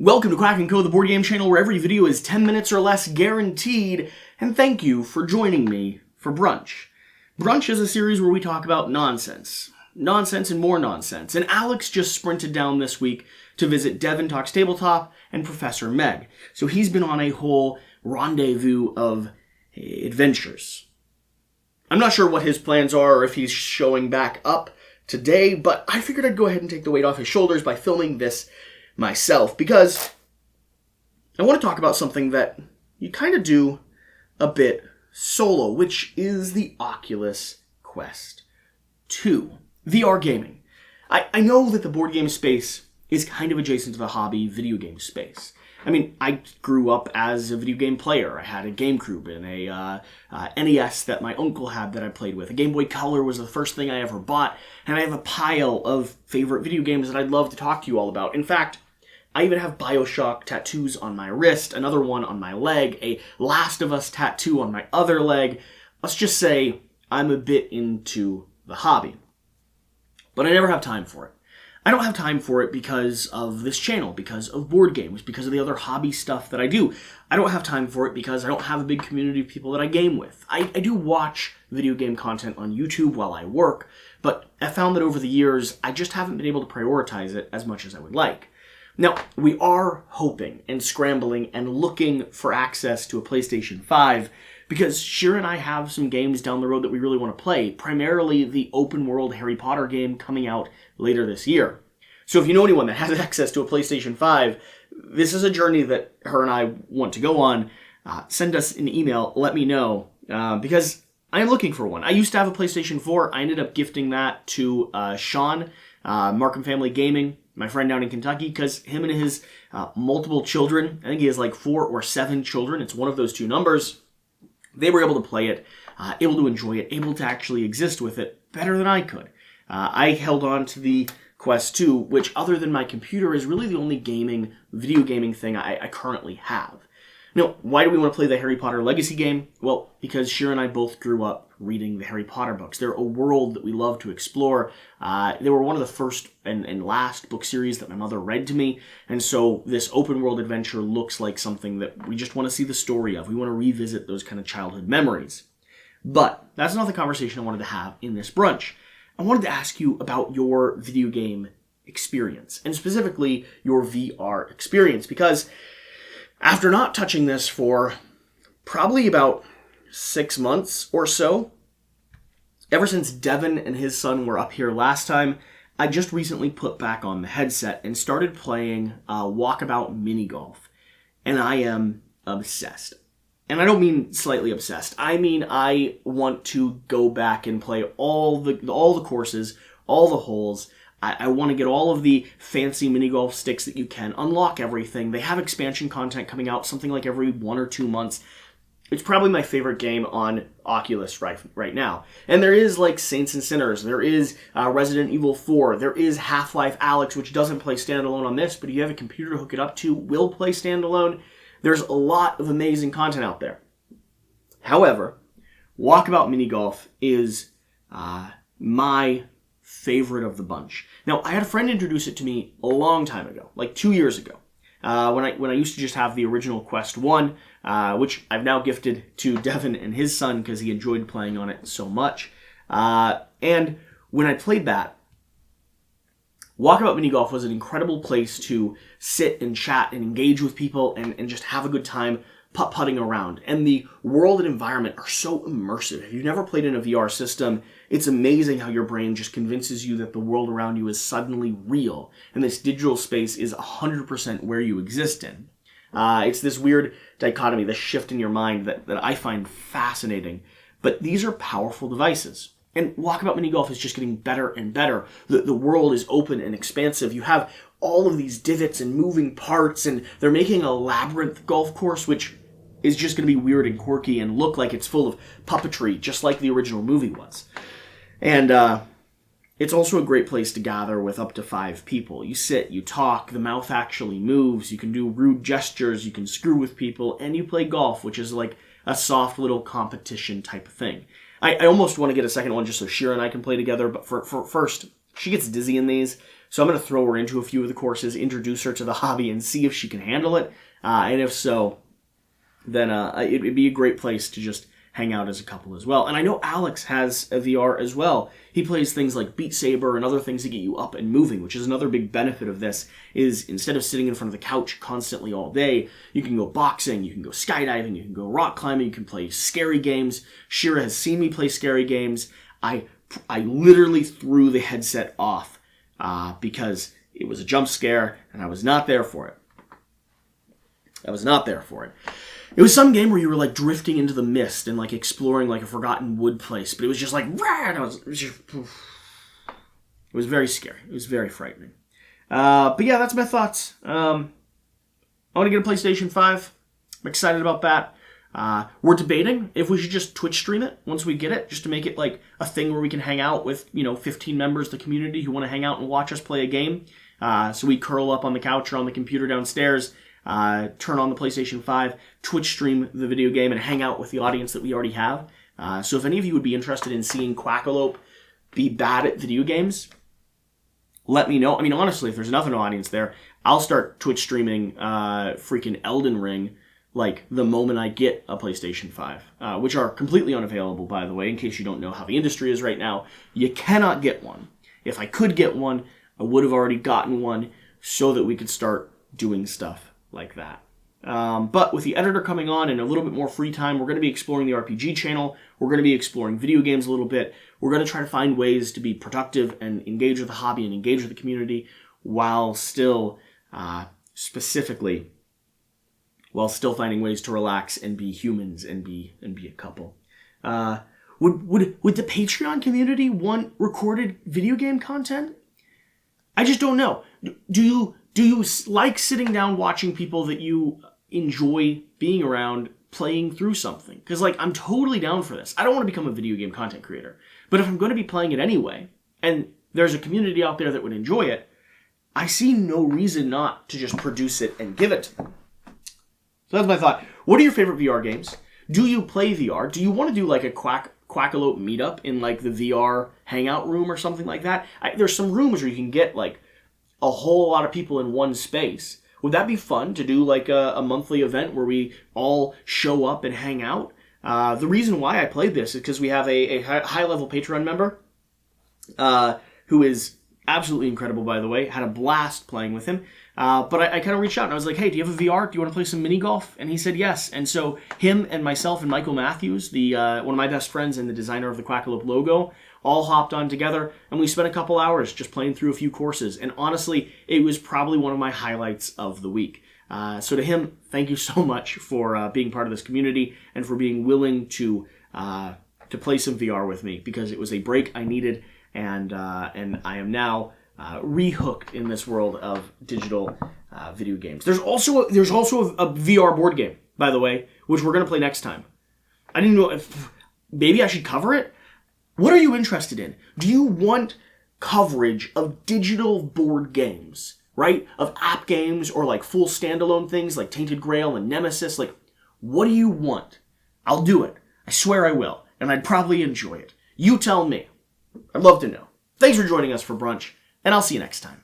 Welcome to Quack Co, the board game channel where every video is 10 minutes or less guaranteed, and thank you for joining me for Brunch. Brunch is a series where we talk about nonsense. Nonsense and more nonsense. And Alex just sprinted down this week to visit Devin Talks Tabletop and Professor Meg. So he's been on a whole rendezvous of adventures. I'm not sure what his plans are or if he's showing back up today, but I figured I'd go ahead and take the weight off his shoulders by filming this myself, because I want to talk about something that you kind of do a bit solo, which is the Oculus Quest 2. VR gaming. I know that the board game space is kind of adjacent to the hobby video game space. I mean, I grew up as a video game player. I had a GameCube and a NES that my uncle had that I played with. A Game Boy Color was the first thing I ever bought, and I have a pile of favorite video games that I'd love to talk to you all about. In fact, I even have BioShock tattoos on my wrist, another one on my leg, a Last of Us tattoo on my other leg. Let's just say I'm a bit into the hobby. But I never have time for it. I don't have time for it because of this channel, because of board games, because of the other hobby stuff that I do. I don't have time for it because I don't have a big community of people that I game with. I do watch video game content on YouTube while I work, but I found that over the years, I just haven't been able to prioritize it as much as I would like. Now, we are hoping and scrambling and looking for access to a PlayStation 5 because Shira and I have some games down the road that we really want to play, primarily the open world Harry Potter game coming out later this year. So if you know anyone that has access to a PlayStation 5, this is a journey that her and I want to go on. Send us an email, let me know, because I am looking for one. I used to have a PlayStation 4. I ended up gifting that to Sean, Markham Family Gaming, my friend down in Kentucky, because him and his multiple children, I think he has like 4 or 7 children, it's one of those two numbers, they were able to play it, able to enjoy it, able to actually exist with it better than I could. I held on to the Quest 2, which other than my computer is really the only video gaming thing I currently have. Now, why do we want to play the Harry Potter Legacy game? Well, because Shira and I both grew up reading the Harry Potter books. They're a world that we love to explore. They were one of the first and last book series that my mother read to me, and so this open world adventure looks like something that we just want to see the story of. We want to revisit those kind of childhood memories. But that's not the conversation I wanted to have in this brunch. I wanted to ask you about your video game experience, and specifically your VR experience, because after not touching this for probably about 6 months or so, ever since Devin and his son were up here last time, I just recently put back on the headset and started playing Walkabout Minigolf, and I am obsessed. And I don't mean slightly obsessed. I mean I want to go back and play all the courses, all the holes. I want to get all of the fancy mini-golf sticks that you can, unlock everything. They have expansion content coming out something like every 1 or 2 months. It's probably my favorite game on Oculus right now. And there is like Saints and Sinners, there is Resident Evil 4, there is Half-Life Alyx, which doesn't play standalone on this, but if you have a computer to hook it up to, will play standalone. There's a lot of amazing content out there. However, Walkabout Minigolf is my favorite of the bunch. Now, I had a friend introduce it to me a long time ago, like 2 years ago, when I used to just have the original Quest 1, which I've now gifted to Devin and his son because he enjoyed playing on it so much. And when I played that, Walkabout Minigolf was an incredible place to sit and chat and engage with people and just have a good time putt-putting around. And the world and environment are so immersive. If you've never played in a VR system, it's amazing how your brain just convinces you that the world around you is suddenly real, and this digital space is 100% where you exist in. It's this weird dichotomy, this shift in your mind that I find fascinating. But these are powerful devices. And Walkabout Minigolf is just getting better and better. The world is open and expansive. You have all of these divots and moving parts, and they're making a labyrinth golf course, which is just going to be weird and quirky and look like it's full of puppetry, just like the original movie was. And it's also a great place to gather with up to 5 people. You sit, you talk, the mouth actually moves, you can do rude gestures, you can screw with people, and you play golf, which is like a soft little competition type of thing. I almost want to get a second one just so Shira and I can play together, but for first, she gets dizzy in these. So I'm going to throw her into a few of the courses, introduce her to the hobby, and see if she can handle it. And if so, then it'd be a great place to just hang out as a couple as well. And I know Alex has a VR as well. He plays things like Beat Saber and other things that get you up and moving, which is another big benefit of this, is instead of sitting in front of the couch constantly all day, you can go boxing, you can go skydiving, you can go rock climbing, you can play scary games. Shira has seen me play scary games. I literally threw the headset off because it was a jump scare and I was not there for it. It was some game where you were like drifting into the mist and like exploring like a forgotten wood place, but it was just like, it was very scary. It was very frightening. But yeah, that's my thoughts. I want to get a PlayStation 5. I'm excited about that. We're debating if we should just Twitch stream it once we get it, just to make it like a thing where we can hang out with, 15 members of the community who want to hang out and watch us play a game. So we curl up on the couch or on the computer downstairs, turn on the PlayStation 5, Twitch stream the video game, and hang out with the audience that we already have. So if any of you would be interested in seeing Quackalope be bad at video games, let me know. I mean, honestly, if there's enough of an audience there, I'll start Twitch streaming freaking Elden Ring like the moment I get a PlayStation 5, which are completely unavailable, by the way, in case you don't know how the industry is right now. You cannot get one. If I could get one, I would have already gotten one so that we could start doing stuff like that. But with the editor coming on and a little bit more free time, we're going to be exploring the RPG channel. We're going to be exploring video games a little bit. We're going to try to find ways to be productive and engage with the hobby and engage with the community while still finding ways to relax and be humans and be a couple. Would the Patreon community want recorded video game content? I just don't know. Do you like sitting down watching people that you enjoy being around playing through something? Because I'm totally down for this. I don't want to become a video game content creator, but if I'm going to be playing it anyway, and there's a community out there that would enjoy it, I see no reason not to just produce it and give it to them. So that's my thought. What are your favorite VR games? Do you play VR? Do you want to do like a Quackalope meetup in like the VR hangout room or something like that? There's some rooms where you can get like a whole lot of people in one space. Would that be fun to do like a monthly event where we all show up and hang out? The reason why I played this is because we have a high-level Patreon member who is absolutely incredible, by the way. Had a blast playing with him. But I kind of reached out and I was like, hey, do you have a VR? Do you want to play some Minigolf? And he said yes. And so him and myself and Michael Matthews, one of my best friends and the designer of the Quackalope logo, all hopped on together, and we spent a couple hours just playing through a few courses. And honestly, it was probably one of my highlights of the week. So to him, thank you so much for being part of this community and for being willing to play some VR with me, because it was a break I needed, and I am now rehooked in this world of digital video games. There's also a VR board game, by the way, which we're going to play next time. I didn't know if maybe I should cover it. What are you interested in? Do you want coverage of digital board games, right? Of app games or like full standalone things like Tainted Grail and Nemesis? Like, what do you want? I'll do it. I swear I will. And I'd probably enjoy it. You tell me. I'd love to know. Thanks for joining us for brunch, and I'll see you next time.